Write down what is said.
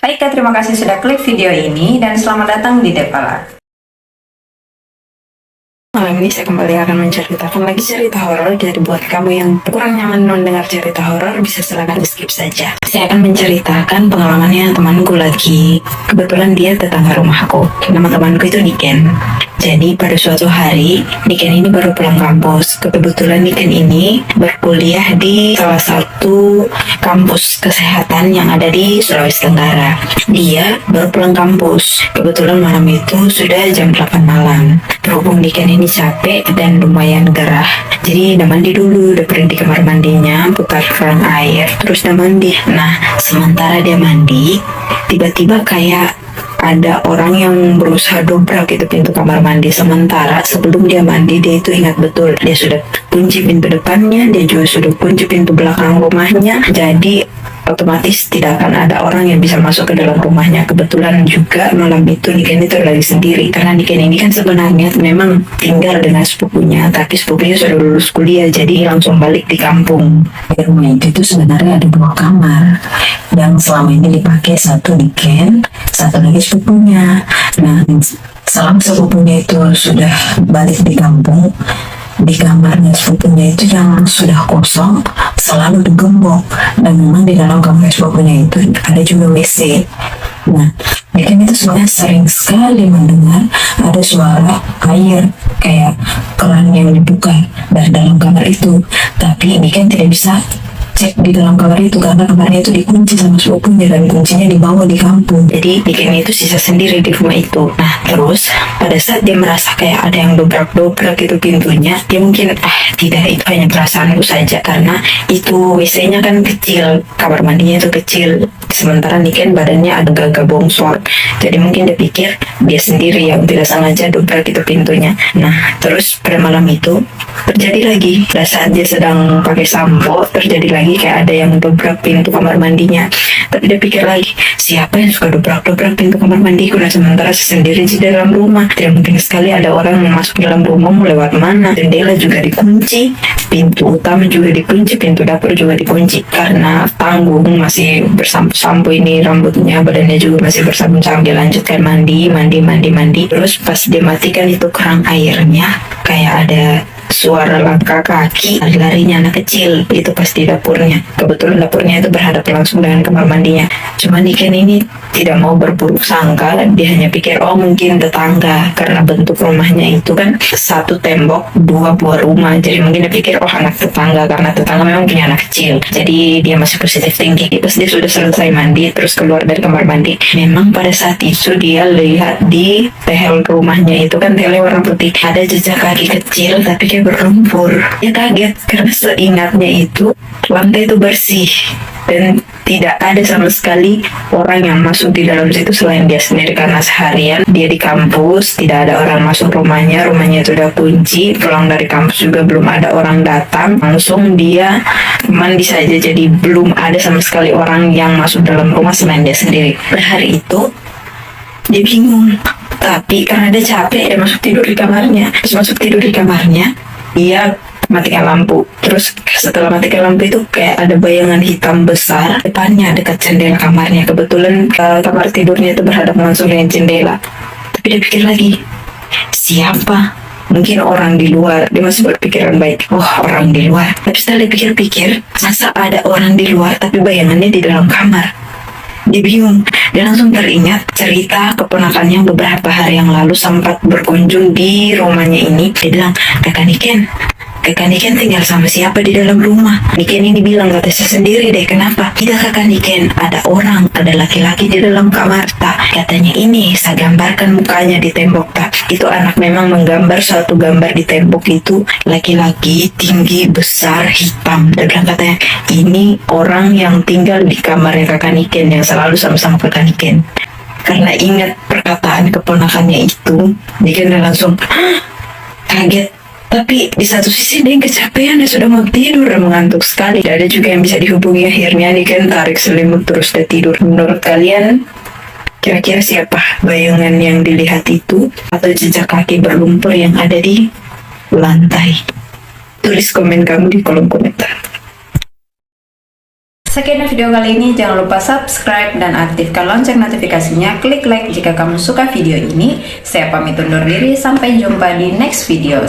Hai Kak, terima kasih sudah klik video ini dan selamat datang di Depala. Malam ini saya kembali akan menceritakan lagi cerita horor. Jadi buat kamu yang kurang nyaman mendengar cerita horor, bisa silakan di skip saja. Saya akan menceritakan pengalamannya temanku lagi. Kebetulan dia tetangga rumahku. Nama temanku itu Niken. Jadi pada suatu hari, Niken ini baru pulang kampus. Kebetulan Niken ini berkuliah di salah satu kampus kesehatan yang ada di Sulawesi Tenggara. Dia baru pulang kampus. Kebetulan malam itu sudah jam 8 malam. Berhubung Niken ini capek dan lumayan gerah, jadi udah mandi dulu, udah berhenti di kamar mandinya, putar keran air, terus udah mandi. Nah, sementara dia mandi, tiba-tiba kayak ada orang yang berusaha dobrak itu pintu kamar mandi. Sementara sebelum dia mandi, dia itu ingat betul dia sudah kunci pintu depannya, dia juga sudah kunci pintu belakang rumahnya, jadi otomatis tidak akan ada orang yang bisa masuk ke dalam rumahnya. Kebetulan juga malam itu Niken itu lagi sendiri, karena Niken ini kan sebenarnya memang tinggal dengan sepupunya, tapi sepupunya sudah lulus kuliah, jadi langsung balik di kampung. Di rumah itu sebenarnya ada 2 kamar yang selama ini dipakai, satu Niken, satu lagi sepupunya. Nah, selama sepupunya itu sudah balik di kampung, di kamarnya sepupunya itu yang sudah kosong selalu digembok, dan memang di dalam kamar sepupunya itu ada juga WC. Nah, Niken itu sebenarnya sering sekali mendengar ada suara air kayak keran yang dibuka dari dalam kamar itu, tapi Niken tidak bisa cek di dalam kamar itu karena kamarnya itu dikunci sama sepupunya dan kuncinya dibawa di kampung. Jadi Niken itu sisa sendiri di rumah itu. Nah, terus pada saat dia merasa kayak ada yang dobrak-dobrak itu pintunya, dia mungkin tidak, itu hanya perasaanku saja, karena itu WC-nya kan kecil, kamar mandinya itu kecil, sementara Niken badannya agak-agak bongsor, jadi mungkin dia pikir dia sendiri yang tidak sengaja dobrak itu pintunya. Nah, terus pada malam itu terjadi lagi, pada saat dia sedang pakai sampo, terjadi lagi kayak ada yang dobrak pintu kamar mandinya. Tapi dia pikir lagi, siapa yang suka dobrak-dobrak pintu kamar mandiku? Nah, sementara sendiri di dalam rumah, tidak mungkin sekali ada orang yang masuk dalam rumah. Mau lewat mana? Jendela juga dikunci, pintu utama juga dikunci, pintu dapur juga dikunci, karena tanggung masih bersampo-sampo ini rambutnya, badannya juga masih bersampo-sampo. Dia lanjutkan mandi. Terus pas dia matikan itu keran airnya, kayak ada suara langkah kaki, larinya anak kecil. Itu pasti dapurnya. Kebetulan dapurnya itu berhadapan langsung dengan kamar mandinya. Cuma Niken ini tidak mau berburuk sangka, dia hanya pikir mungkin tetangga, karena bentuk rumahnya itu kan satu tembok 2 buah rumah, jadi mungkin dia pikir anak tetangga, karena tetangga memang punya anak kecil, jadi dia masih positif tinggi. Terus dia sudah selesai mandi, terus keluar dari kamar mandi. Memang pada saat itu dia lihat di tehel rumahnya itu kan tehel warna putih, ada jejak kaki kecil tapi kayak berlumpur. Dia kaget karena seingatnya itu lantai itu bersih dan tidak ada sama sekali orang yang masuk di dalam situ selain dia sendiri, karena seharian dia di kampus, tidak ada orang masuk rumahnya itu udah kunci. Pulang dari kampus juga belum ada orang datang, langsung dia mandi saja, jadi belum ada sama sekali orang yang masuk dalam rumah selain dia sendiri. Pada hari itu dia bingung, tapi karena dia capek, dia masuk tidur di kamarnya. Dia matikan lampu. Terus setelah matikan lampu itu kayak ada bayangan hitam besar depannya dekat jendela kamarnya. Kebetulan kamar tidurnya itu berhadapan langsung dengan jendela. Tapi dia pikir lagi, siapa? Mungkin orang di luar. Dia masih berpikiran baik, orang di luar. Tapi setelah dia pikir-pikir, masa ada orang di luar tapi bayangannya di dalam kamar? Dia bingung. Dia langsung teringat cerita keponakannya beberapa hari yang lalu sempat berkunjung di rumahnya ini. Dia bilang, Kakak Niken tinggal sama siapa di dalam rumah? Niken ini bilang, kata saya sendiri deh. Kenapa? Tidak Kakak Niken, ada orang, ada laki-laki di dalam kamar. Tak, katanya ini, saya gambarkan mukanya di tembok. Tak, itu anak memang menggambar suatu gambar di tembok itu, laki-laki tinggi, besar, hitam. Dan bilang katanya, ini orang yang tinggal di kamarnya Kakak Niken, yang selalu sama-sama Kakak Niken. Karena ingat perkataan keponakannya itu, Niken langsung kaget. Tapi di satu sisi dia kecapean, dia sudah mau tidur dan mengantuk sekali. Tidak ada juga yang bisa dihubungi. Akhirnya Niken tarik selimut terus dia tidur. Menurut kalian, kira-kira siapa bayangan yang dilihat itu atau jejak kaki berlumpur yang ada di lantai? Tulis komen kamu di kolom komentar. Sekian video kali ini, jangan lupa subscribe dan aktifkan lonceng notifikasinya. Klik like jika kamu suka video ini. Saya pamit undur diri, sampai jumpa di next video.